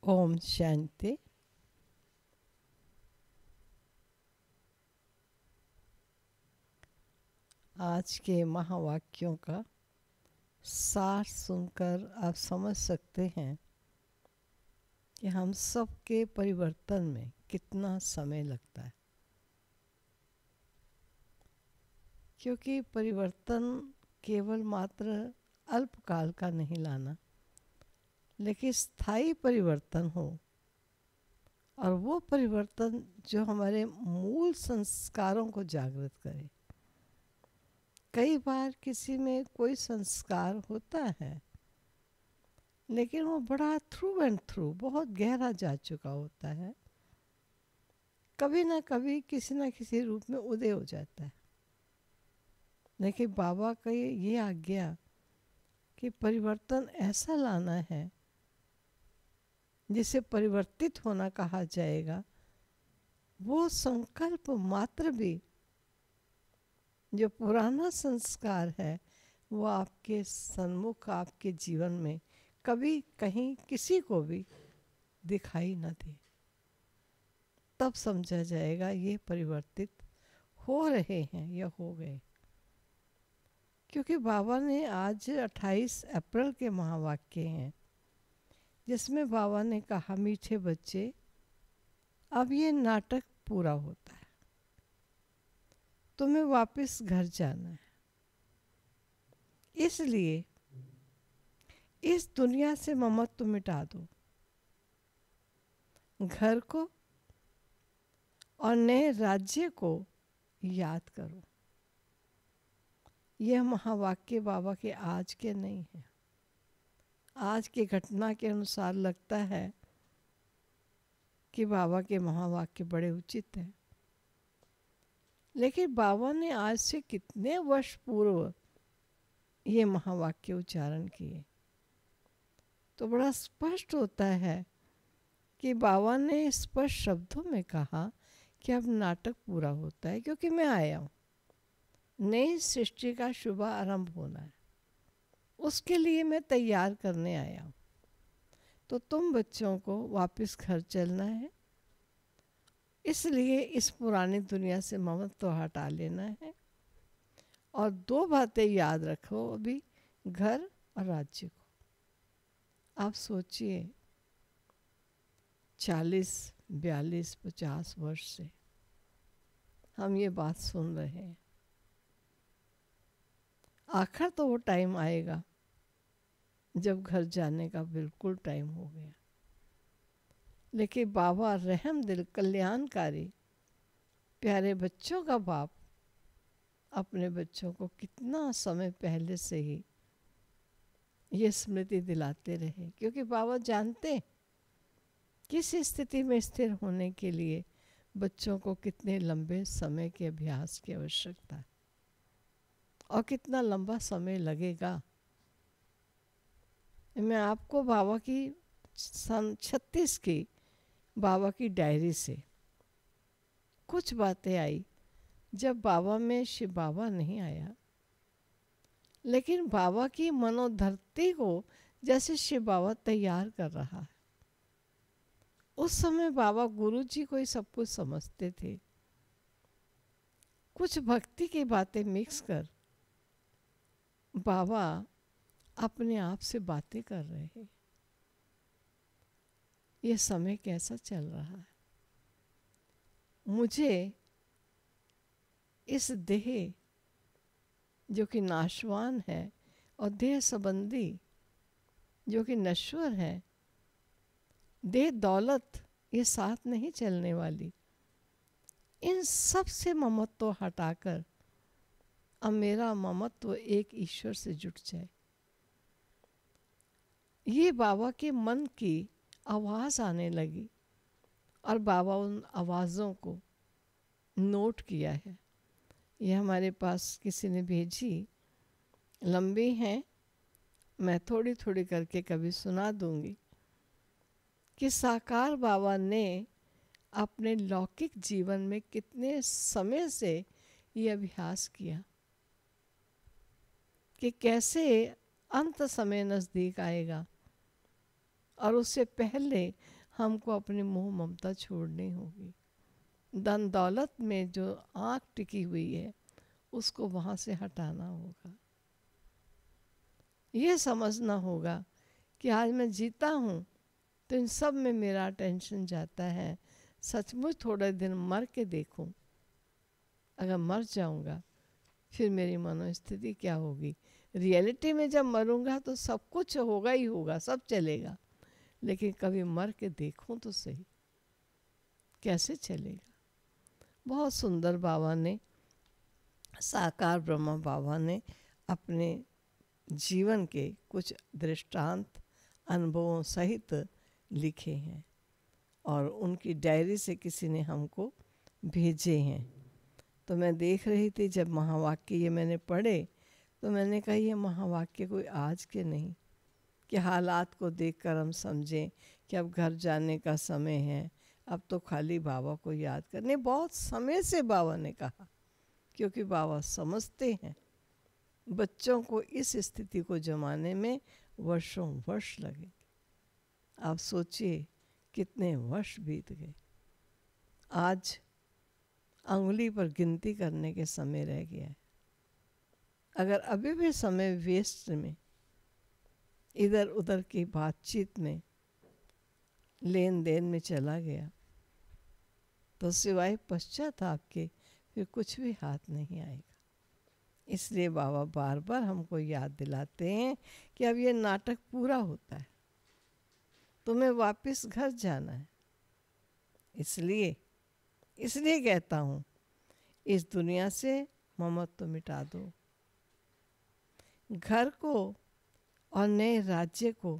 ओम शांति। आज के महावाक्यों का सार सुनकर आप समझ सकते हैं कि हम सब के परिवर्तन में कितना समय लगता है, क्योंकि परिवर्तन केवल मात्र अल्पकाल का नहीं लाना, लेकिन स्थायी परिवर्तन हो, और वो परिवर्तन जो हमारे मूल संस्कारों को जागृत करे। कई बार किसी में कोई संस्कार होता है, लेकिन वो बड़ा थ्रू एंड थ्रू बहुत गहरा जा चुका होता है, कभी ना कभी किसी ना किसी रूप में उदय हो जाता है। लेकिन बाबा का ये आज्ञा कि परिवर्तन ऐसा लाना है जिसे परिवर्तित होना कहा जाएगा, वो संकल्प मात्र भी जो पुराना संस्कार है वो आपके सन्मुख, आपके जीवन में कभी कहीं किसी को भी दिखाई न दे, तब समझा जाएगा ये परिवर्तित हो रहे हैं या हो गए। क्योंकि बाबा ने आज 28 अप्रैल के महावाक्य हैं, जिसमें बाबा ने कहा, मीठे बच्चे, अब ये नाटक पूरा होता है, तुम्हें वापस घर जाना है। इसलिए इस दुनिया से ममत्व मिटा दो, घर को और नए राज्य को याद करो। यह महावाक्य बाबा के आज के नहीं है। आज की घटना के अनुसार लगता है कि बाबा के महावाक्य बड़े उचित हैं, लेकिन बाबा ने आज से कितने वर्ष पूर्व ये महावाक्य उच्चारण किए, तो बड़ा स्पष्ट होता है कि बाबा ने स्पष्ट शब्दों में कहा कि अब नाटक पूरा होता है, क्योंकि मैं आया हूँ, नई सृष्टि का शुभ आरंभ होना है, उसके लिए मैं तैयार करने आया हूँ। तो तुम बच्चों को वापस घर चलना है, इसलिए इस पुरानी दुनिया से ममत्व हटा लेना है। और दो बातें याद रखो अभी, घर और राज्य को। आप सोचिए, 40, 42, 50 वर्ष से हम ये बात सुन रहे हैं। आखिर तो वो टाइम आएगा जब घर जाने का बिल्कुल टाइम हो गया। लेकिन बाबा रहम दिल, कल्याणकारी, प्यारे बच्चों का बाप, अपने बच्चों को कितना समय पहले से ही ये स्मृति दिलाते रहे, क्योंकि बाबा जानते किस स्थिति में स्थिर होने के लिए बच्चों को कितने लंबे समय के अभ्यास की आवश्यकता है और कितना लंबा समय लगेगा। मैं आपको बाबा की सन 36 की बाबा की डायरी से कुछ बातें आई, जब बाबा में शिव बाबा नहीं आया, लेकिन बाबा की मनोधरती को जैसे शिव बाबा तैयार कर रहा है। उस समय बाबा गुरु जी को ही सब कुछ समझते थे, कुछ भक्ति की बातें मिक्स कर बाबा अपने आप से बातें कर रहे हैं। ये समय कैसा चल रहा है। मुझे इस देह जो कि नाशवान है और देह संबंधी जो कि नश्वर है, देह दौलत ये साथ नहीं चलने वाली, इन सब से ममत्व हटाकर अब मेरा ममत्व एक ईश्वर से जुट जाए। ये बाबा के मन की आवाज़ आने लगी और बाबा उन आवाज़ों को नोट किया है। ये हमारे पास किसी ने भेजी, लंबी हैं, मैं थोड़ी थोड़ी करके कभी सुना दूंगी, कि साकार बाबा ने अपने लौकिक जीवन में कितने समय से ये अभ्यास किया कि कैसे अंत समय नज़दीक आएगा और उससे पहले हमको अपनी मोह ममता छोड़नी होगी। धन दौलत में जो आँख टिकी हुई है उसको वहाँ से हटाना होगा। ये समझना होगा कि आज मैं जीता हूँ तो इन सब में मेरा अटेंशन जाता है। सचमुच थोड़े दिन मर के देखूं, अगर मर जाऊंगा फिर मेरी मनोस्थिति क्या होगी। रियलिटी में जब मरूंगा तो सब कुछ होगा ही होगा, सब चलेगा, लेकिन कभी मर के देखूं तो सही, कैसे चलेगा। बहुत सुंदर बाबा ने, साकार ब्रह्मा बाबा ने अपने जीवन के कुछ दृष्टांत अनुभवों सहित लिखे हैं और उनकी डायरी से किसी ने हमको भेजे हैं। तो मैं देख रही थी जब महावाक्य ये मैंने पढ़े तो मैंने कहा ये महावाक्य कोई आज के नहीं कि हालात को देखकर हम समझें कि अब घर जाने का समय है, अब तो खाली बाबा को याद करने। बहुत समय से बाबा ने कहा, क्योंकि बाबा समझते हैं बच्चों को इस स्थिति को जमाने में वर्षों वर्ष लगेंगे। आप सोचिए कितने वर्ष बीत गए, आज अंगुली पर गिनती करने के समय रह गया है। अगर अभी भी समय वेस्ट में, इधर उधर की बातचीत में, लेन देन में चला गया तो सिवाय पश्चाताप के फिर कुछ भी हाथ नहीं आएगा। इसलिए बाबा बार बार हमको याद दिलाते हैं कि अब ये नाटक पूरा होता है, तुम्हें वापस घर जाना है। इसलिए कहता हूँ इस दुनिया से ममत्व मिटा दो, घर को और नए राज्य को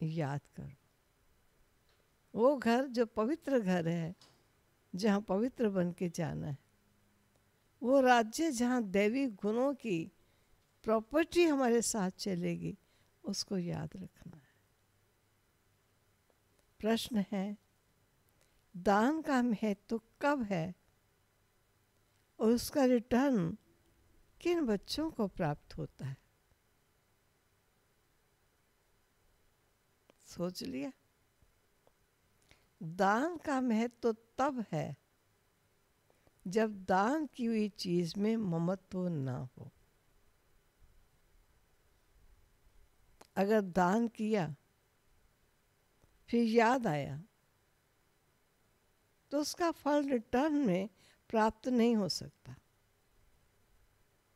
याद करो। वो घर जो पवित्र घर है, जहाँ पवित्र बन के जाना है, वो राज्य जहाँ दैवी गुणों की प्रॉपर्टी हमारे साथ चलेगी, उसको याद रखना है। प्रश्न है, दान का महत्व कब है और उसका रिटर्न किन बच्चों को प्राप्त होता है? सोच लिया? दान का महत्व तब है जब दान की हुई चीज में ममत्व ना हो। अगर दान किया फिर याद आया तो उसका फल रिटर्न में प्राप्त नहीं हो सकता।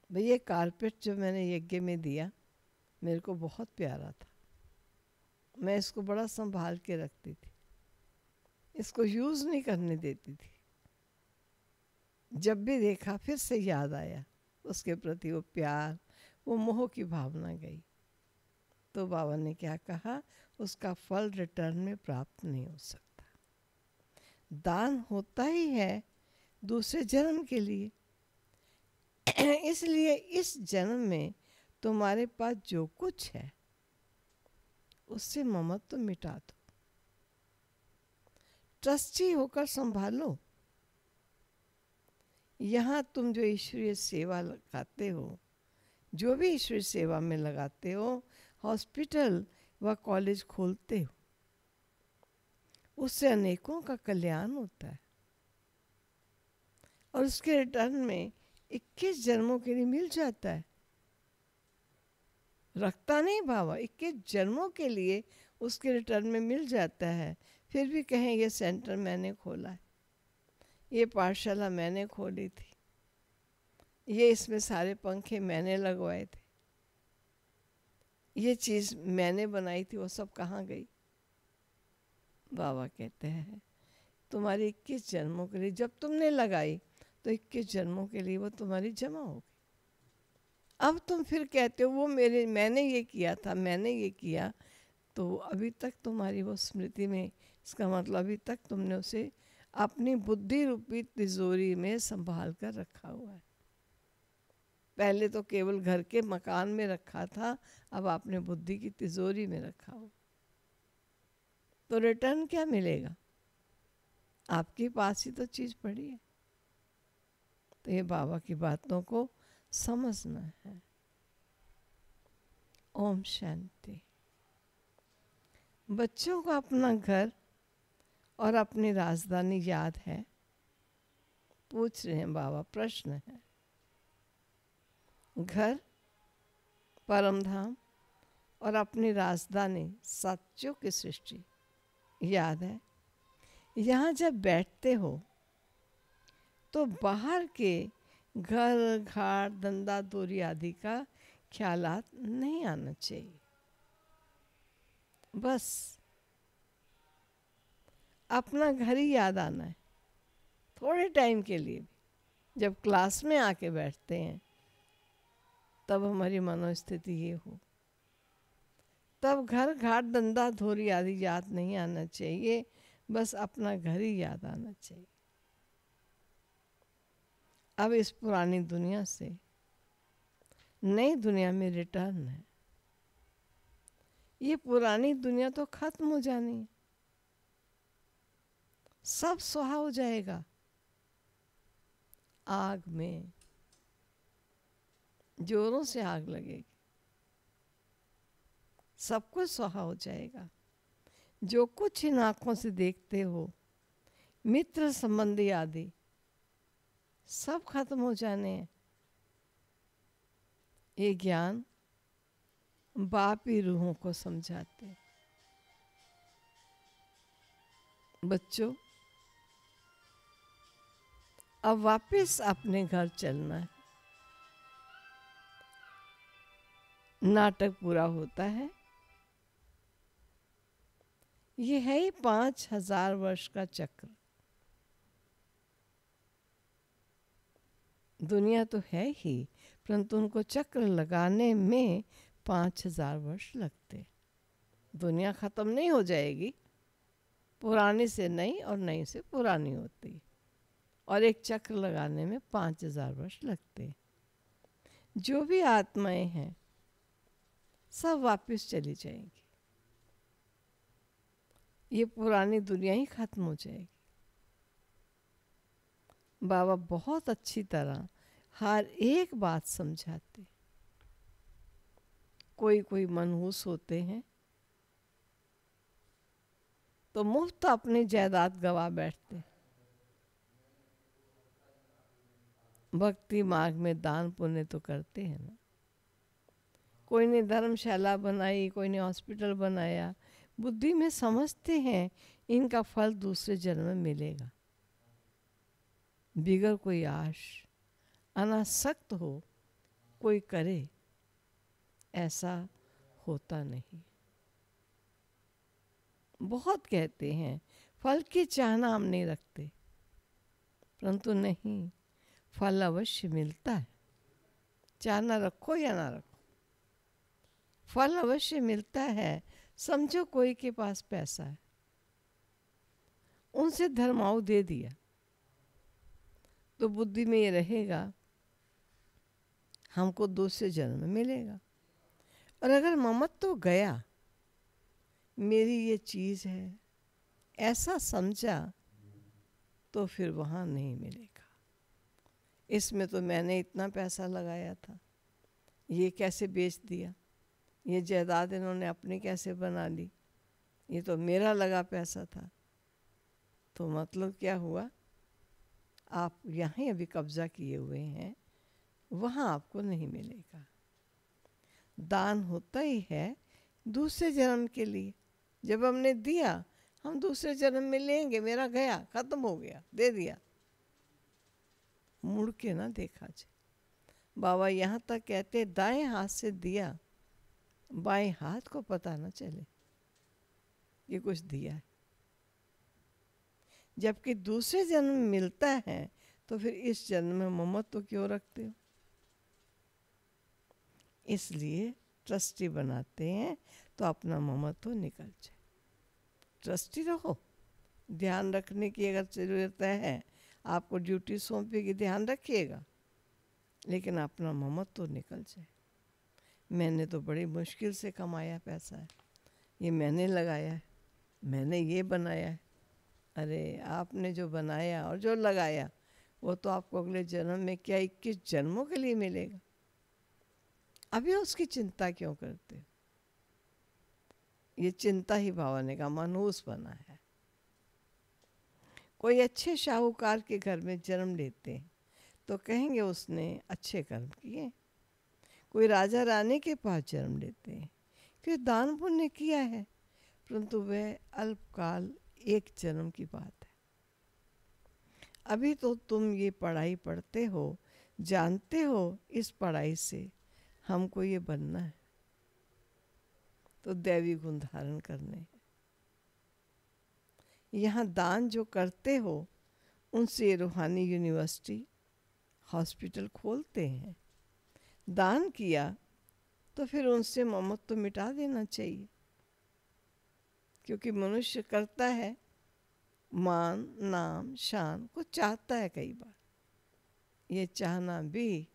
भाई ये कारपेट जो मैंने यज्ञ में दिया मेरे को बहुत प्यारा था, मैं इसको बड़ा संभाल के रखती थी, इसको यूज़ नहीं करने देती थी। जब भी देखा फिर से याद आया, उसके प्रति वो प्यार, वो मोह की भावना गई। तो बाबा ने क्या कहा, उसका फल रिटर्न में प्राप्त नहीं हो सकता। दान होता ही है दूसरे जन्म के लिए। इसलिए इस जन्म में तुम्हारे पास जो कुछ है उससे ममत्व मिटा दो, ट्रस्टी होकर संभालो। यहाँ तुम जो ईश्वरीय सेवा लगाते हो, जो भी ईश्वरीय सेवा में लगाते हो, हॉस्पिटल व कॉलेज खोलते हो, उससे अनेकों का कल्याण होता है और उसके रिटर्न में 21 जन्मों के लिए मिल जाता है। रखता नहीं बाबा, 21 जन्मों के लिए उसके रिटर्न में मिल जाता है। फिर भी कहें ये सेंटर मैंने खोला है, ये पाठशाला मैंने खोली थी, ये इसमें सारे पंखे मैंने लगवाए थे, ये चीज़ मैंने बनाई थी, वो सब कहाँ गई? बाबा कहते हैं तुम्हारी 21 जन्मों के लिए जब तुमने लगाई तो 21 जन्मों के लिए वो तुम्हारी जमा हो गई। अब तुम फिर कहते हो वो मैंने ये किया था, मैंने ये किया, तो अभी तक तुम्हारी वो स्मृति में, इसका मतलब अभी तक तुमने उसे अपनी बुद्धि रूपी तिजोरी में संभाल कर रखा हुआ है। पहले तो केवल घर के मकान में रखा था, अब आपने बुद्धि की तिजोरी में रखा हो, तो रिटर्न क्या मिलेगा? आपके पास ही तो चीज़ पड़ी है। तो ये बाबा की बातों को समझना है। ओम शांति। बच्चों को अपना घर और अपनी राजधानी याद है? पूछ रहे हैं बाबा, प्रश्न है। घर, परम धाम और अपनी राजधानी सत्यों की सृष्टि याद है? यहाँ जब बैठते हो तो बाहर के घर, घाट, धंधा, दूरी आदि का ख्यालात नहीं आना चाहिए। बस अपना घर ही याद आना है, थोड़े टाइम के लिए भी। जब क्लास में आके बैठते हैं तब हमारी मनोस्थिति ये हो, तब घर, घाट, धंधा, धोरी आदि याद नहीं आना चाहिए, बस अपना घर ही याद आना चाहिए। अब इस पुरानी दुनिया से नई दुनिया में रिटर्न है। ये पुरानी दुनिया तो खत्म हो जानी है, सब सुहा हो जाएगा। आग में जोरों से आग लगेगी, सब कुछ सुहा हो जाएगा। जो कुछ इन आंखों से देखते हो, मित्र संबंधी आदि, सब खत्म हो जाने हैं। ये ज्ञान बाप ही रूहों को समझाते हैं। बच्चों, अब वापस अपने घर चलना है। नाटक पूरा होता है। ये है ही 5000 वर्ष का चक्र। दुनिया तो है ही, परंतु उनको चक्र लगाने में 5000 वर्ष लगते। दुनिया खत्म नहीं हो जाएगी, पुरानी से नई और नई से पुरानी होती, और एक चक्र लगाने में 5000 वर्ष लगते। जो भी आत्माएं हैं सब वापस चली जाएंगी, ये पुरानी दुनिया ही खत्म हो जाएगी। बाबा बहुत अच्छी तरह हर एक बात समझाते। कोई कोई मनहूस होते हैं तो मुफ्त अपनी जायदाद गवा बैठते। भक्ति मार्ग में दान पुण्य तो करते हैं ना। कोई ने धर्मशाला बनाई, कोई ने हॉस्पिटल बनाया, बुद्धि में समझते हैं इनका फल दूसरे जन्म में मिलेगा। बिगर कोई आश, अनासक्त हो कोई करे, ऐसा होता नहीं। बहुत कहते हैं फल की चाहना हम नहीं रखते, परंतु नहीं, फल अवश्य मिलता है। चाहना रखो या ना रखो, फल अवश्य मिलता है। समझो कोई के पास पैसा है, उनसे धर्माऊ दे दिया तो बुद्धि में ये रहेगा हमको दूसरे जन्म में मिलेगा। और अगर ममत्व तो गया, मेरी ये चीज़ है, ऐसा समझा, तो फिर वहाँ नहीं मिलेगा। इसमें तो मैंने इतना पैसा लगाया था, ये कैसे बेच दिया, ये जायदाद इन्होंने अपनी कैसे बना ली, ये तो मेरा लगा पैसा था। तो मतलब क्या हुआ, आप यहाँ अभी कब्जा किए हुए हैं, वहाँ आपको नहीं मिलेगा। दान होता ही है दूसरे जन्म के लिए। जब हमने दिया, हम दूसरे जन्म में लेंगे। मेरा गया, खत्म हो गया, दे दिया, मुड़ के ना देखा जाए। बाबा यहाँ तक कहते, दाएं हाथ से दिया, बाएं हाथ को पता ना चले ये कुछ दिया है। जबकि दूसरे जन्म में मिलता है, तो फिर इस जन्म में ममत्व तो क्यों रखते हो? इसलिए ट्रस्टी बनाते हैं तो अपना ममत्व तो निकल जाए। ट्रस्टी रहो, ध्यान रखने की अगर ज़रूरत है, आपको ड्यूटी सौंपेगी, ध्यान रखिएगा, लेकिन अपना ममत्व तो निकल जाए। मैंने तो बड़ी मुश्किल से कमाया पैसा है, ये मैंने लगाया है, मैंने ये बनाया है। अरे आपने जो बनाया और जो लगाया वो तो आपको अगले जन्म में क्या 21 जन्मों के लिए मिलेगा। अभी उसकी चिंता क्यों करते हो? ये चिंता ही भावने का मनहूस बना है। कोई अच्छे शाहूकार के घर में जन्म लेते हैं तो कहेंगे उसने अच्छे कर्म किए। कोई राजा रानी के पास जन्म लेते हैं कि दान पुण्य किया है, परंतु वह अल्पकाल एक जन्म की बात है। अभी तो तुम ये पढ़ाई पढ़ते हो, जानते हो इस पढ़ाई से हमको ये बनना है, तो दैवी गुण धारण करने हैं। यहाँ दान जो करते हो उनसे रूहानी यूनिवर्सिटी हॉस्पिटल खोलते हैं। दान किया तो फिर उनसे ममत्व तो मिटा देना चाहिए, क्योंकि मनुष्य करता है मान नाम शान को चाहता है। कई बार ये चाहना भी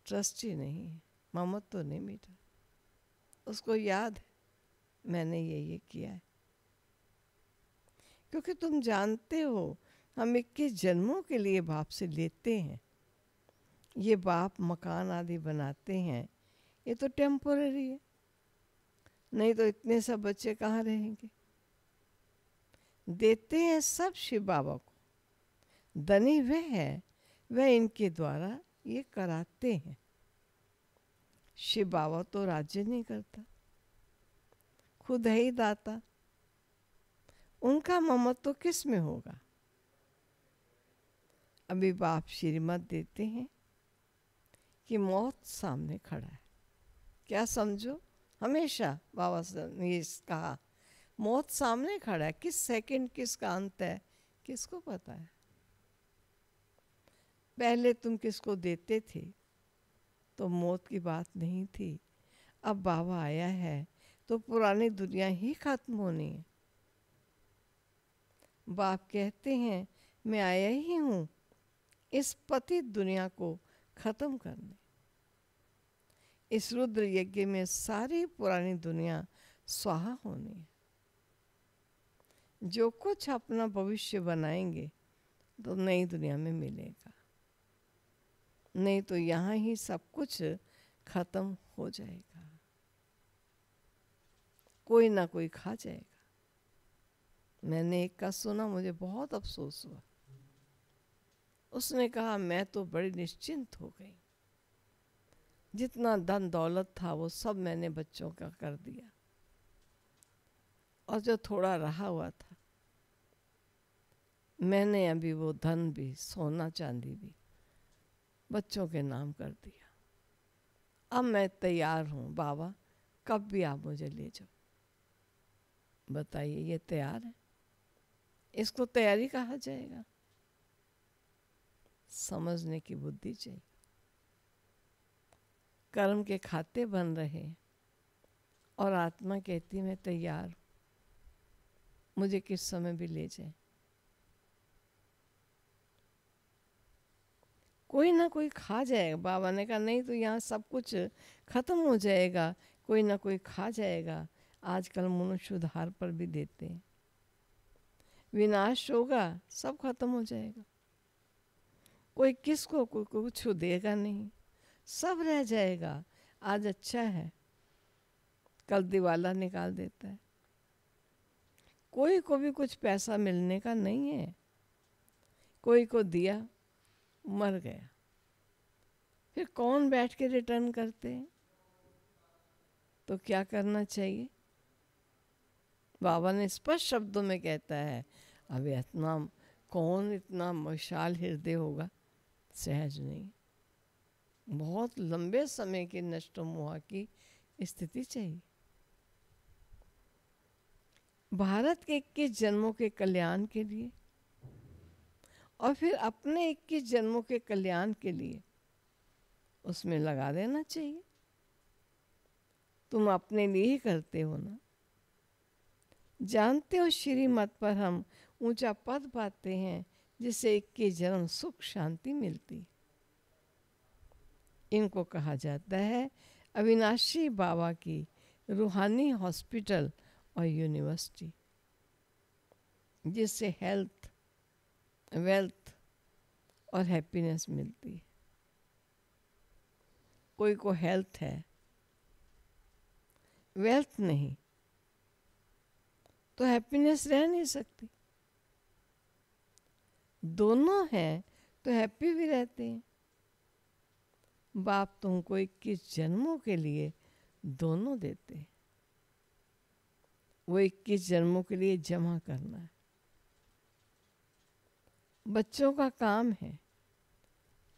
ट्रस्ट ही नहीं है, ममत्व तो नहीं मिटा। उसको याद है मैंने ये किया है, क्योंकि तुम जानते हो हम 21 जन्मों के लिए बाप से लेते हैं। ये बाप मकान आदि बनाते हैं, ये तो टेम्पोररी है, नहीं तो इतने सब बच्चे कहाँ रहेंगे। देते हैं सब शिव बाबा को, धनी वह है, वह इनके द्वारा ये कराते हैं। शिव बाबा तो राज्य नहीं करता, खुद है ही दाता। उनका ममत्व तो किस में होगा। अभी बाप श्रीमत देते हैं कि मौत सामने खड़ा है। क्या समझो, हमेशा बाबा ने ये कहा मौत सामने खड़ा है, किस सेकंड किसका अंत है किसको पता है। पहले तुम किसको देते थे तो मौत की बात नहीं थी, अब बाबा आया है तो पुरानी दुनिया ही खत्म होनी है। बाप कहते हैं मैं आया ही हूँ इस पतित दुनिया को खत्म करने। इस रुद्र यज्ञ में सारी पुरानी दुनिया स्वाहा होनी है। जो कुछ अपना भविष्य बनाएंगे तो नई दुनिया में मिलेगा, नहीं तो यहाँ ही सब कुछ खत्म हो जाएगा, कोई ना कोई खा जाएगा। मैंने एक का सुना, मुझे बहुत अफसोस हुआ। उसने कहा मैं तो बड़ी निश्चिंत हो गई, जितना धन दौलत था वो सब मैंने बच्चों का कर दिया, और जो थोड़ा रहा हुआ था मैंने अभी वो धन भी, सोना चांदी भी बच्चों के नाम कर दिया। अब मैं तैयार हूँ बाबा, कब भी आप मुझे ले जाओ। बताइए ये तैयार है? इसको तैयारी कहा जाएगा? समझने की बुद्धि चाहिए। कर्म के खाते बन रहे और आत्मा कहती मैं तैयार हूँ, मुझे किस समय भी ले जाए। कोई ना कोई खा जाएगा। बाबा ने कहा नहीं तो यहाँ सब कुछ खत्म हो जाएगा, कोई ना कोई खा जाएगा। आजकल मनुष्य उधार पर भी देते हैं। विनाश होगा, सब खत्म हो जाएगा। कोई किसको कोई कुछ देगा नहीं, सब रह जाएगा। आज अच्छा है, कल दिवाला निकाल देता है। कोई को भी कुछ पैसा मिलने का नहीं है। कोई को दिया, मर गया, फिर कौन बैठ के रिटर्न करते हैं? तो क्या करना चाहिए? बाबा ने स्पष्ट शब्दों में कहता है, अब इतना कौन इतना विशाल हृदय होगा, सहज नहीं। बहुत लंबे समय की नष्ट मोह की स्थिति चाहिए। भारत के 21 जन्मों के कल्याण के लिए और फिर अपने 21 जन्मों के कल्याण के लिए उसमें लगा देना चाहिए। तुम अपने लिए ही करते हो ना। जानते हो श्रीमत पर हम ऊंचा पद पाते हैं, जिससे 21 जन्म सुख शांति मिलती। इनको कहा जाता है अविनाशी बाबा की रूहानी हॉस्पिटल और यूनिवर्सिटी, जिससे हेल्थ, वेल्थ और हैप्पीनेस मिलती है। कोई को हेल्थ है, वेल्थ नहीं, तो हैप्पीनेस रह नहीं सकती। दोनों हैं तो हैप्पी भी रहते हैं। बाप तुमको 21 जन्मों के लिए दोनों देते हैं, वो 21 जन्मों के लिए जमा करना है। बच्चों का काम है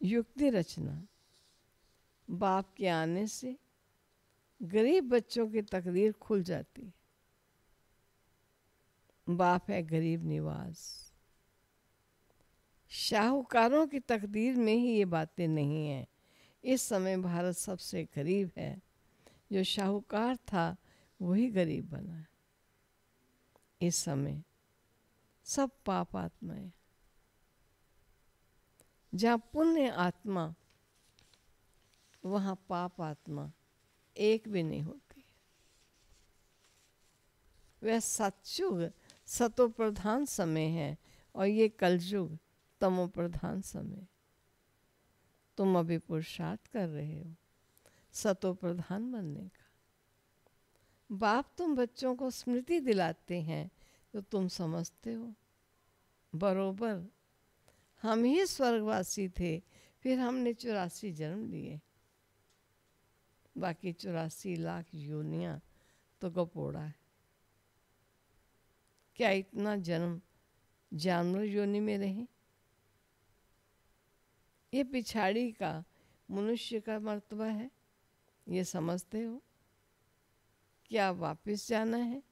युक्ति रचना। बाप के आने से गरीब बच्चों की तकदीर खुल जाती है। बाप है गरीब निवाज। शाहूकारों की तकदीर में ही ये बातें नहीं हैं। इस समय भारत सबसे गरीब है। जो शाहूकार था वही गरीब बना है। इस समय सब पाप आत्माएं, जहाँ पुण्य आत्मा वहाँ पाप आत्मा एक भी नहीं होती। वह सतयुग सतो प्रधान समय है और ये कलयुग तमो प्रधान समय। तुम अभी पुरुषार्थ कर रहे हो सतो प्रधान बनने का। बाप तुम बच्चों को स्मृति दिलाते हैं तो तुम समझते हो बरोबर हम ही स्वर्गवासी थे, फिर हमने 84 जन्म लिए, बाकी 84 लाख योनियां तो गपोड़ा है। क्या इतना जन्म जानवर योनि में रहे? ये पिछाड़ी का मनुष्य का मर्तबा है, ये समझते हो? क्या वापस जाना है?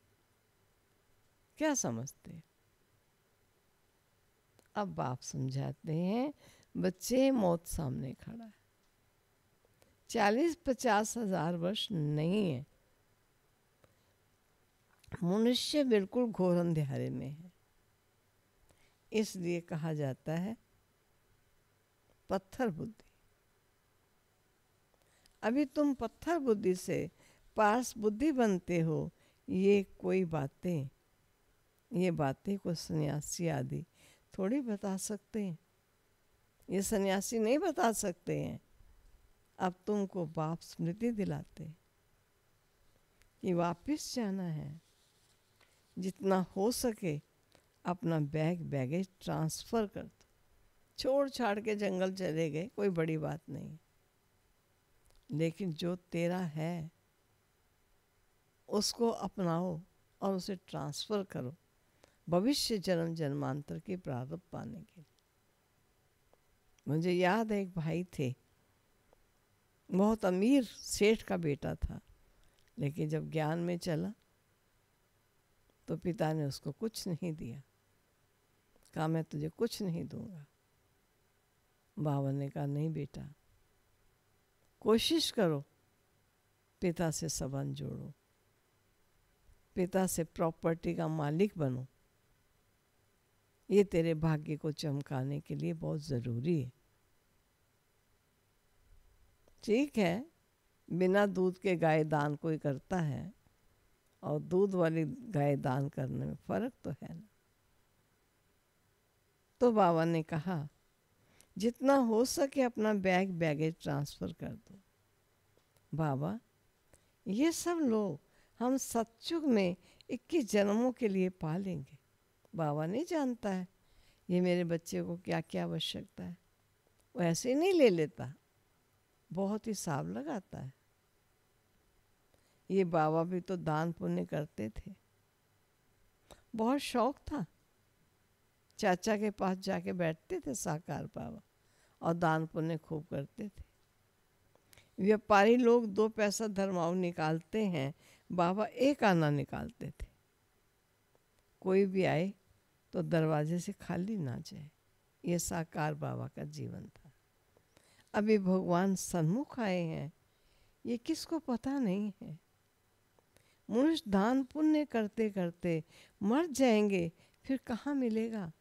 क्या समझते हो? अब बाप समझाते हैं बच्चे मौत सामने खड़ा है। 40-50 हजार वर्ष नहीं है। मनुष्य बिल्कुल घोर अंधेरे में है। इसलिए कहा जाता है पत्थर बुद्धि। अभी तुम पत्थर बुद्धि से पार्स बुद्धि बनते हो। ये बातें को सन्यासी आदि थोड़ी बता सकते हैं। ये सन्यासी नहीं बता सकते हैं। अब तुमको बाप स्मृति दिलाते कि वापस जाना है। जितना हो सके अपना बैगेज ट्रांसफ़र कर दो। छोड़ छाड़ के जंगल चले गए, कोई बड़ी बात नहीं, लेकिन जो तेरा है उसको अपनाओ और उसे ट्रांसफ़र करो भविष्य जन्म जन्मांतर के प्रारब्ध पाने के लिए। मुझे याद है एक भाई थे, बहुत अमीर सेठ का बेटा था, लेकिन जब ज्ञान में चला तो पिता ने उसको कुछ नहीं दिया। कहा मैं तुझे कुछ नहीं दूंगा। बाबा ने कहा नहीं बेटा, कोशिश करो पिता से संबंध जोड़ो, पिता से प्रॉपर्टी का मालिक बनो। ये तेरे भाग्य को चमकाने के लिए बहुत ज़रूरी है। ठीक है, बिना दूध के गाय दान कोई करता है और दूध वाली गाय दान करने में फ़र्क तो है ना। तो बाबा ने कहा जितना हो सके अपना बैगेज ट्रांसफ़र कर दो। बाबा ये सब लोग हम सतयुग में 21 जन्मों के लिए पालेंगे। बाबा नहीं जानता है ये मेरे बच्चे को क्या क्या आवश्यकता है। वो ऐसे ही नहीं ले लेता, बहुत हिसाब लगाता है। ये बाबा भी तो दान पुण्य करते थे, बहुत शौक था। चाचा के पास जाके बैठते थे साकार बाबा और दान पुण्य खूब करते थे। व्यापारी लोग 2 पैसा धर्माऊ निकालते हैं, बाबा 1 आना निकालते थे। कोई भी आए तो दरवाजे से खाली ना जाए। ये साकार बाबा का जीवन था। अभी भगवान सन्मुख आए हैं, ये किसको पता नहीं है। मनुष्य दान पुण्य करते करते मर जाएंगे, फिर कहाँ मिलेगा?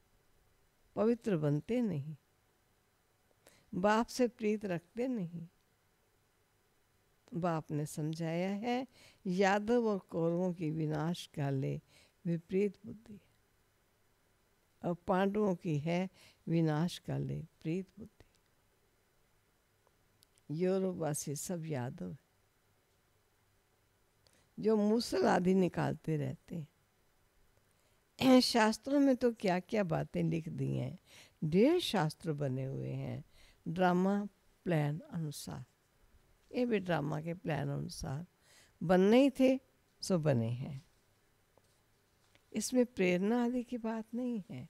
पवित्र बनते नहीं, बाप से प्रीत रखते नहीं। बाप ने समझाया है यादव और कौरवों की विनाश काले विपरीत बुद्धि, और पांडवों की है विनाश काले प्रीत बुद्धि। यूरोपवासी सब यादव है जो मूसल आदि निकालते रहते हैं। शास्त्रों में तो क्या क्या बातें लिख दी हैं, ढेर शास्त्र बने हुए हैं ड्रामा प्लान अनुसार। ये भी ड्रामा के प्लान अनुसार बनने ही थे, सो बने हैं। इसमें प्रेरणा आदि की बात नहीं है।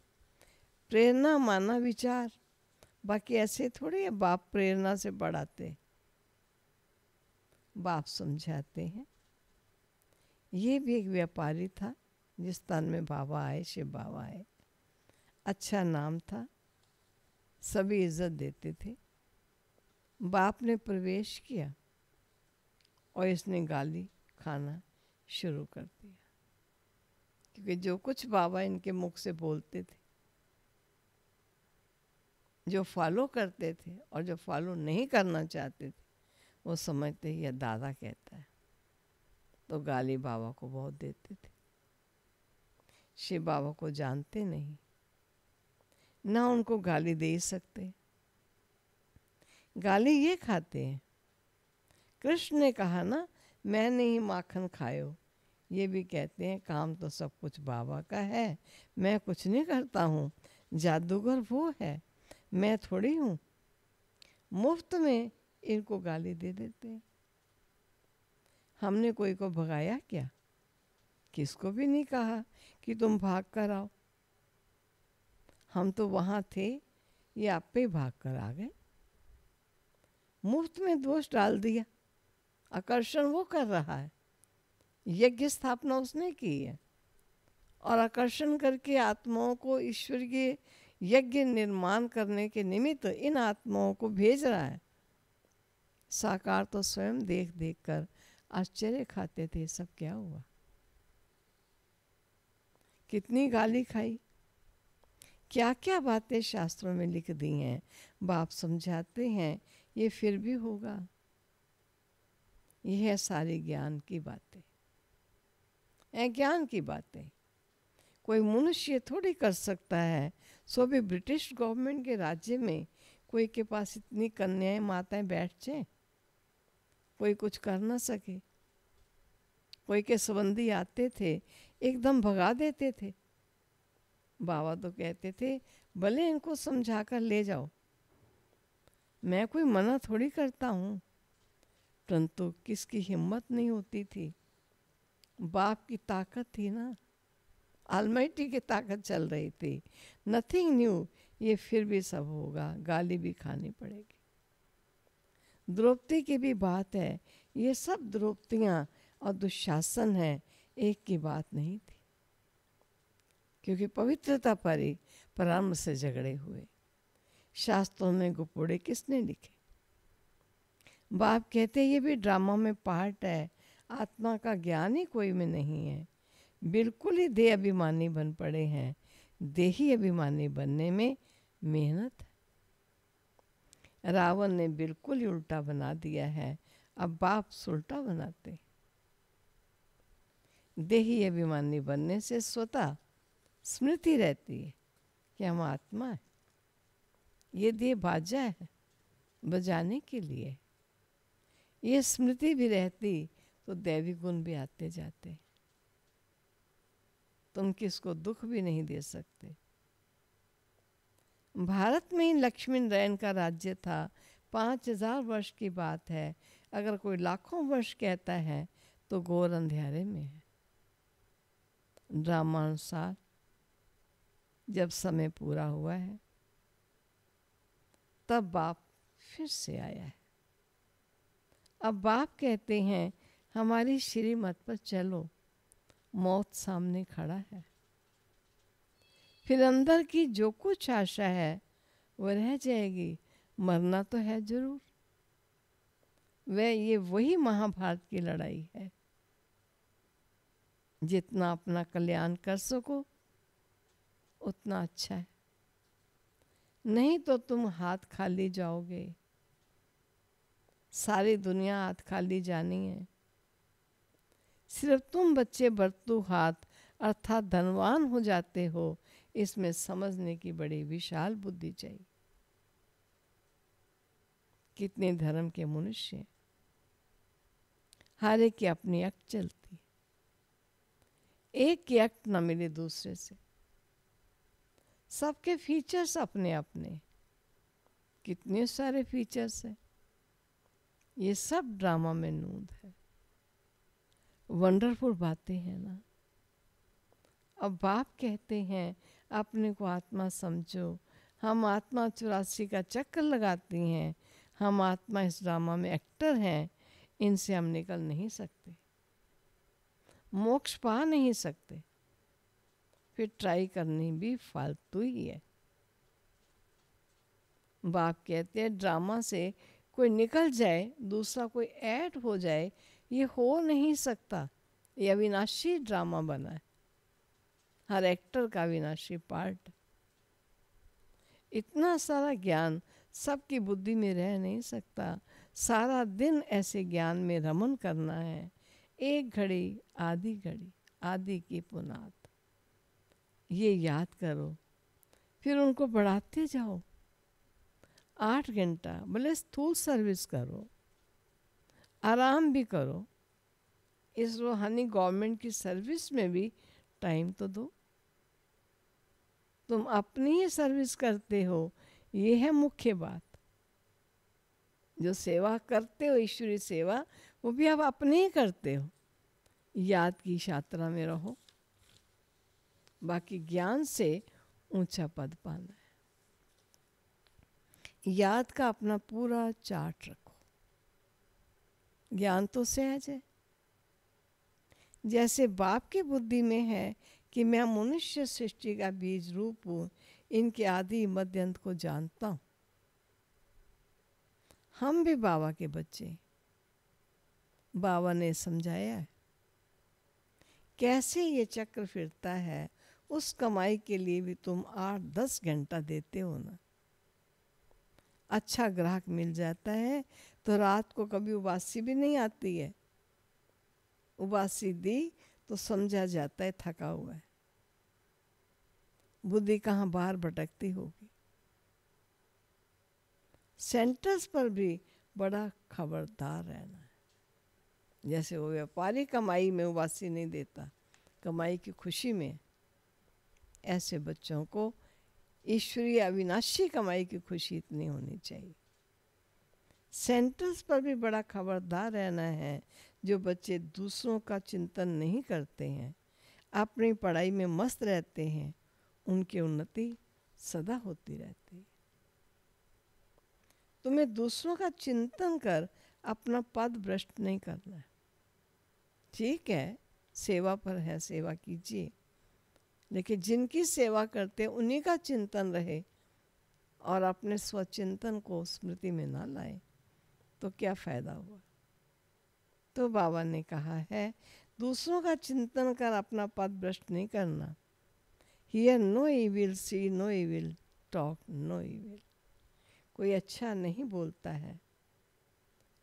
प्रेरणा माना विचार, बाकी ऐसे थोड़ी है बाप प्रेरणा से बढ़ाते, बाप समझाते हैं। ये भी एक व्यापारी था जिस स्थान में बाबा आए, शिव बाबा आए। अच्छा नाम था, सभी इज्जत देते थे। बाप ने प्रवेश किया और इसने गाली खाना शुरू कर दिया, क्योंकि जो कुछ बाबा इनके मुख से बोलते थे, जो फॉलो करते थे और जो फॉलो नहीं करना चाहते थे, वो समझते ही यह दादा कहता है, तो गाली बाबा को बहुत देते थे। शिव बाबा को जानते नहीं, ना उनको गाली दे सकते, गाली ये खाते हैं। कृष्ण ने कहा ना, मैंने ही माखन खायो। ये भी कहते हैं काम तो सब कुछ बाबा का है, मैं कुछ नहीं करता हूँ, जादूगर वो है, मैं थोड़ी हूँ। मुफ्त में इनको गाली दे देते हैं। हमने कोई को भगाया क्या? किसको भी नहीं कहा कि तुम भाग कर आओ। हम तो वहाँ थे, ये आप पे भाग कर आ गए। मुफ्त में दोष डाल दिया। आकर्षण वो कर रहा है, यज्ञ स्थापना उसने की है, और आकर्षण करके आत्माओं को ईश्वर के यज्ञ निर्माण करने के निमित्त इन आत्माओं को भेज रहा है। साकार तो स्वयं देख देख कर आश्चर्य खाते थे, सब क्या हुआ। कितनी गाली खाई, क्या क्या बातें शास्त्रों में लिख दी हैं। बाप समझाते हैं ये फिर भी होगा। यह है सारी ज्ञान की बातें, ज्ञान की बातें। कोई मनुष्य थोड़ी कर सकता है, सो भी ब्रिटिश गवर्नमेंट के राज्य में कोई के पास इतनी कन्याएं माताएं बैठ जाएं, कोई कुछ कर ना सके। कोई के संबंधी आते थे, एकदम भगा देते थे। बाबा तो कहते थे भले इनको समझा कर ले जाओ, मैं कोई मना थोड़ी करता हूँ, परंतु किसकी हिम्मत नहीं होती थी। बाप की ताकत थी ना, ऑलमाइटी की ताकत चल रही थी। नथिंग न्यू, ये फिर भी सब होगा, गाली भी खानी पड़ेगी। द्रौपदी की भी बात है, ये सब द्रौपदियाँ और दुशासन है, एक की बात नहीं थी, क्योंकि पवित्रता पर ही प्रारंभ से झगड़े हुए। शास्त्रों में गुपोड़े किसने लिखे? बाप कहते ये भी ड्रामा में पार्ट है, आत्मा का ज्ञान ही कोई में नहीं है। बिल्कुल ही देह अभिमानी बन पड़े हैं। देही अभिमानी बनने में मेहनत है। रावण ने बिल्कुल ही उल्टा बना दिया है, अब बाप सुलटा बनाते। देही अभिमानी बनने से स्वतः स्मृति रहती है कि हम आत्मा है, ये देह बाजा है बजाने के लिए। ये स्मृति भी रहती तो दैवी गुण भी आते जाते। तुम किसको दुख भी नहीं दे सकते। भारत में ही लक्ष्मी नारायण का राज्य था, 5000 वर्ष की बात है। अगर कोई लाखों वर्ष कहता है तो घोर अंधेरे में है। ड्रामानुसार जब समय पूरा हुआ है, तब बाप फिर से आया है। अब बाप कहते हैं हमारी श्रीमत पर चलो, मौत सामने खड़ा है। फिर अंदर की जो कुछ आशा है वह रह जाएगी, मरना तो है जरूर। ये वही महाभारत की लड़ाई है। जितना अपना कल्याण कर सको उतना अच्छा है, नहीं तो तुम हाथ खाली जाओगे। सारी दुनिया हाथ खाली जानी है, सिर्फ तुम बच्चे बरतू हाथ अर्थात धनवान हो जाते हो। इसमें समझने की बड़ी विशाल बुद्धि चाहिए। कितने धर्म के मनुष्य, हर एक की अपनी अक चलती, एक की अक न मिले दूसरे से। सबके फीचर्स अपने अपने, कितने सारे फीचर्स हैं। ये सब ड्रामा में नूंद है। वंडरफुल बातें हैं ना। अब बाप कहते हैं अपने को आत्मा समझो। हम आत्मा 84 का चक्कर लगाती हैं। हम आत्मा इस ड्रामा में एक्टर हैं। इनसे हम निकल नहीं सकते, मोक्ष पा नहीं सकते, फिर ट्राई करनी भी फालतू ही है। बाप कहते हैं ड्रामा से कोई निकल जाए, दूसरा कोई ऐड हो जाए, ये हो नहीं सकता। ये अविनाशी ड्रामा बना है, हर एक्टर का अविनाशी पार्ट। इतना सारा ज्ञान सबकी बुद्धि में रह नहीं सकता। सारा दिन ऐसे ज्ञान में रमन करना है। एक घड़ी आधी घड़ी, आदि की पुनाद, ये याद करो, फिर उनको बढ़ाते जाओ। 8 घंटा भले स्थूल सर्विस करो, आराम भी करो, इस रूहानी गवर्नमेंट की सर्विस में भी टाइम तो दो। तुम अपनी ही सर्विस करते हो, ये है मुख्य बात। जो सेवा करते हो, ईश्वरीय सेवा, वो भी आप अपने ही करते हो। याद की यात्रा में रहो, बाकी ज्ञान से ऊंचा पद पाना है। याद का अपना पूरा चार्ट रखो, ज्ञान तो सहज है। जैसे बाप की बुद्धि में है कि मैं मनुष्य सृष्टि का बीज रूप हूँ, इनके आदि मध्य अंत को जानता हूँ। हम भी बाबा के बच्चे, बाबा ने समझाया है कैसे ये चक्र फिरता है। उस कमाई के लिए भी तुम 8-10 घंटा देते हो ना। अच्छा ग्राहक मिल जाता है तो रात को कभी उबासी भी नहीं आती है। उबासी दी तो समझा जाता है थका हुआ है, बुद्धि कहाँ बाहर भटकती होगी। सेंटर्स पर भी बड़ा खबरदार रहना है। जैसे वो व्यापारी कमाई में उबासी नहीं देता, कमाई की खुशी में, ऐसे बच्चों को ईश्वरीय अविनाशी कमाई की खुशी इतनी होनी चाहिए। सेंटर्स पर भी बड़ा खबरदार रहना है। जो बच्चे दूसरों का चिंतन नहीं करते हैं, अपनी पढ़ाई में मस्त रहते हैं, उनकी उन्नति सदा होती रहती है। तुम्हें दूसरों का चिंतन कर अपना पद भ्रष्ट नहीं करना है। ठीक है, सेवा पर है, सेवा कीजिए, लेकिन जिनकी सेवा करते उन्हीं का चिंतन रहे और अपने स्वचिंतन को स्मृति में ना लाए तो क्या फ़ायदा हुआ। तो बाबा ने कहा है दूसरों का चिंतन कर अपना पद भ्रष्ट नहीं करना। Hear no evil, see no evil, talk no evil. कोई अच्छा नहीं बोलता है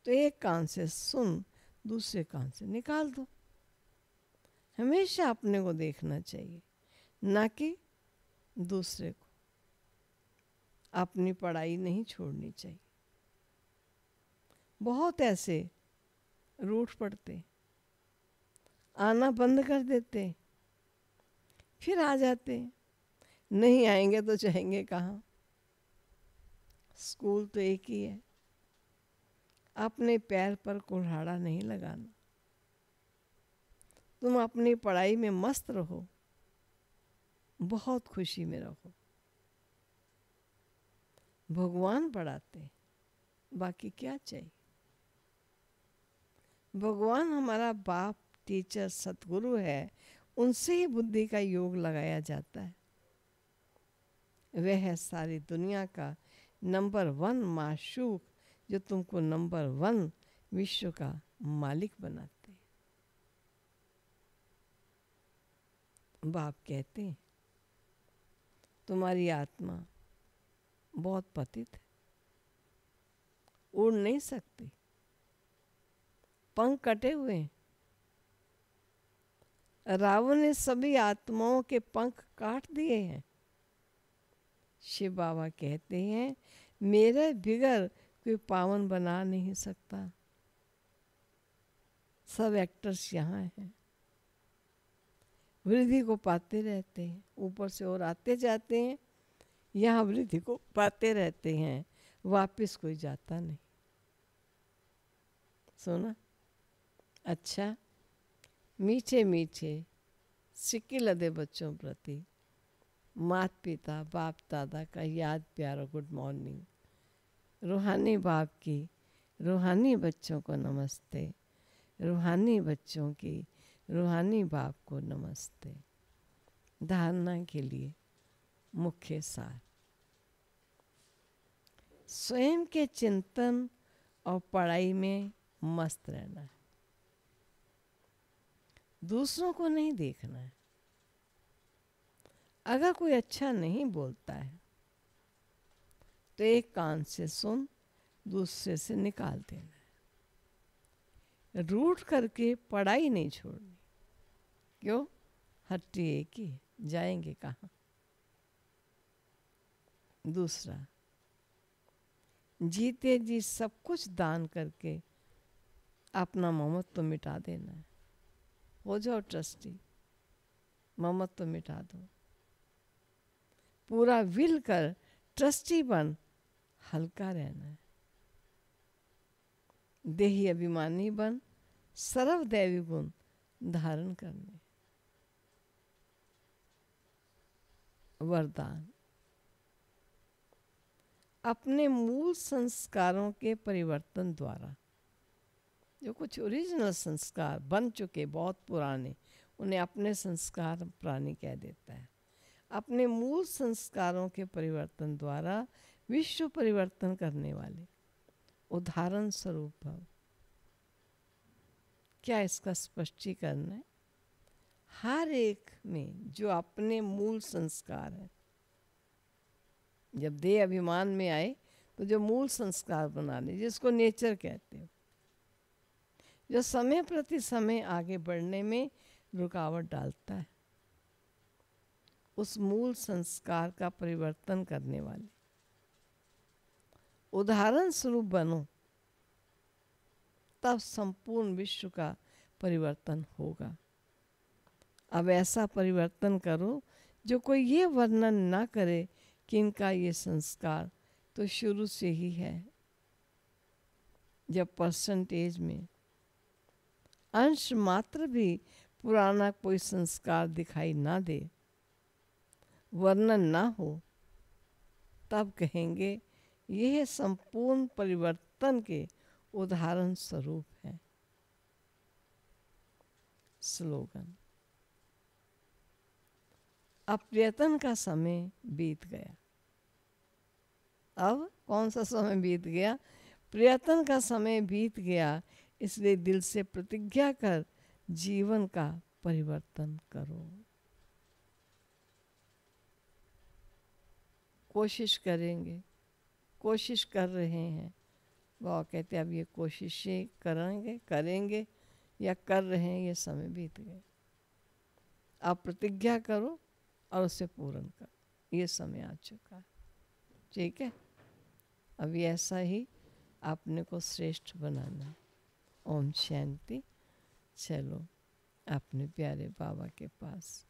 तो एक कान से सुन, दूसरे कान से निकाल दो। हमेशा अपने को देखना चाहिए, ना कि दूसरे को। अपनी पढ़ाई नहीं छोड़नी चाहिए। बहुत ऐसे रूठ पड़ते, आना बंद कर देते, फिर आ जाते। नहीं आएंगे तो जाएंगे कहाँ। स्कूल तो एक ही है। अपने पैर पर कुल्हाड़ा नहीं लगाना। तुम अपनी पढ़ाई में मस्त रहो, बहुत खुशी में रहो। भगवान पढ़ाते, बाकी क्या चाहिए। भगवान हमारा बाप, टीचर, सतगुरु है। उनसे ही बुद्धि का योग लगाया जाता है। वह है सारी दुनिया का नंबर 1 माशूक, जो तुमको नंबर 1 विश्व का मालिक बनाते। बाप कहते हैं तुम्हारी आत्मा बहुत पतित है, उड़ नहीं सकती, पंख कटे हुए हैं। रावण ने सभी आत्माओं के पंख काट दिए हैं। शिव बाबा कहते हैं मेरे बिगर कोई पावन बना नहीं सकता। सब एक्टर्स यहाँ हैं, वृद्धि को पाते रहते हैं, ऊपर से और आते जाते हैं, यहाँ वृद्धि को पाते रहते हैं, वापस कोई जाता नहीं। सुना? अच्छा, मीठे मीठे सिक्के लदे बच्चों प्रति माता पिता बाप दादा का याद प्यारा गुड मॉर्निंग। रूहानी बाप की रूहानी बच्चों को नमस्ते। रूहानी बच्चों की रूहानी बाप को नमस्ते। धारणा के लिए मुख्य सार, स्वयं के चिंतन और पढ़ाई में मस्त रहना है, दूसरों को नहीं देखना है। अगर कोई अच्छा नहीं बोलता है तो एक कान से सुन, दूसरे से निकाल देना है। रूठ करके पढ़ाई नहीं छोड़नी। क्यों? हट्टी एक ही है, जाएंगे कहाँ? दूसरा, जीते जी सब कुछ दान करके अपना ममत्व तो मिटा देना है। हो जाओ ट्रस्टी, ममत्व तो मिटा दो। पूरा विल कर ट्रस्टी बन, हल्का रहना है। देही अभिमानी बन, सर्व दैवी गुण धारण करने। वरदान, अपने मूल संस्कारों के परिवर्तन द्वारा, जो कुछ ओरिजिनल संस्कार बन चुके बहुत पुराने, उन्हें अपने संस्कार पुराने कह देता है। अपने मूल संस्कारों के परिवर्तन द्वारा विश्व परिवर्तन करने वाले उदाहरण स्वरूप भव। क्या इसका स्पष्टीकरण है? हर एक में जो अपने मूल संस्कार है, जब देह अभिमान में आए तो जो मूल संस्कार बना ले, जिसको नेचर कहते हो, जो समय प्रति समय आगे बढ़ने में रुकावट डालता है, उस मूल संस्कार का परिवर्तन करने वाले उदाहरण स्वरूप बनो, तब संपूर्ण विश्व का परिवर्तन होगा। अब ऐसा परिवर्तन करो जो कोई ये वर्णन ना करे कि इनका ये संस्कार तो शुरू से ही है। जब परसेंटेज में अंश मात्र भी पुराना कोई संस्कार दिखाई ना दे, वर्णन ना हो, तब कहेंगे यह संपूर्ण परिवर्तन के उदाहरण स्वरूप है। स्लोगन, अब प्रयत्न का समय बीत गया। अब कौन सा समय बीत गया? प्रयत्न का समय बीत गया। इसलिए दिल से प्रतिज्ञा कर जीवन का परिवर्तन करो। कोशिश करेंगे, कोशिश कर रहे हैं। बाबा कहते अब ये कोशिशें करेंगे या कर रहे हैं, ये समय बीत गए। आप प्रतिज्ञा करो और उसे पूर्ण करो। ये समय आ चुका है। ठीक है? अभी ऐसा ही अपने को श्रेष्ठ बनाना है। ओम शांति। चलो अपने प्यारे बाबा के पास,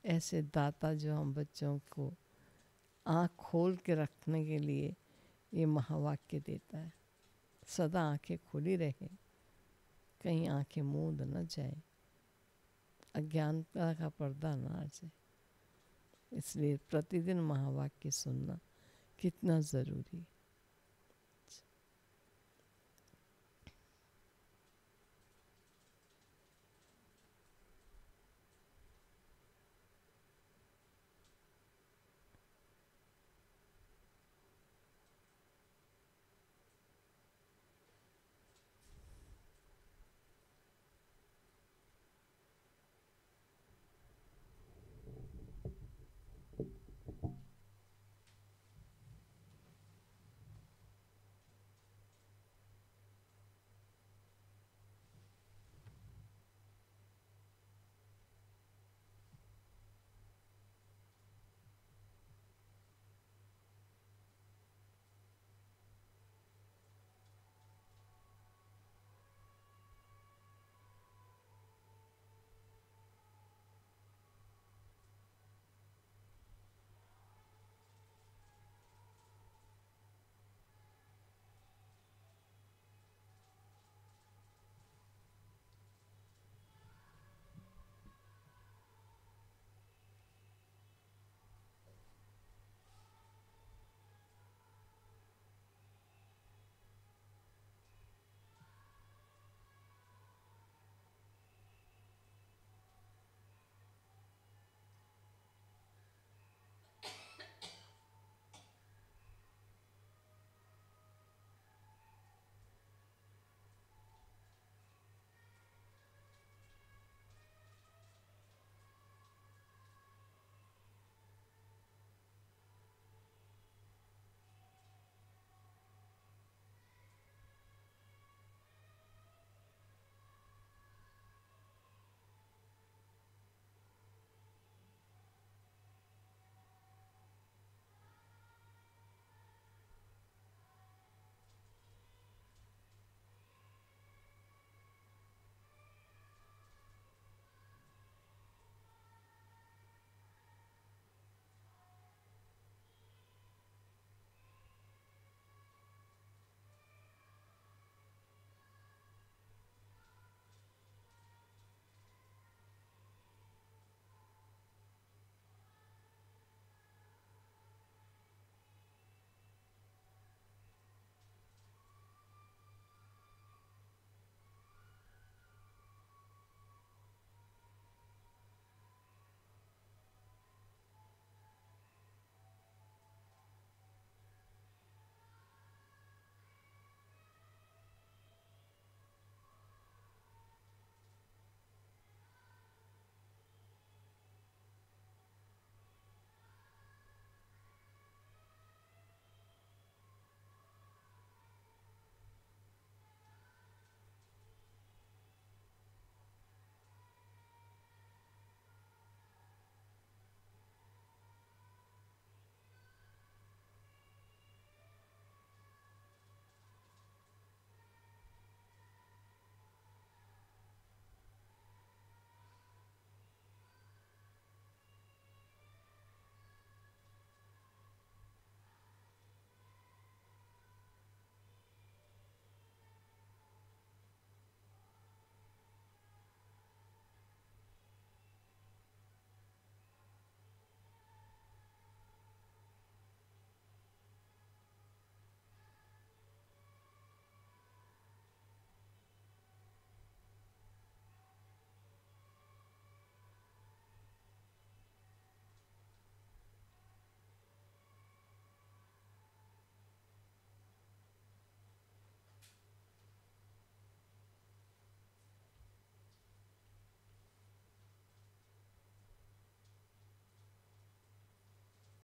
ऐसे दाता जो हम बच्चों को आँख खोल के रखने के लिए ये महावाक्य देता है। सदा आंखें खुली रहें, कहीं आंखें मूंद न जाए, अज्ञानता का पर्दा ना आ जाए। इसलिए प्रतिदिन महावाक्य सुनना कितना ज़रूरी है।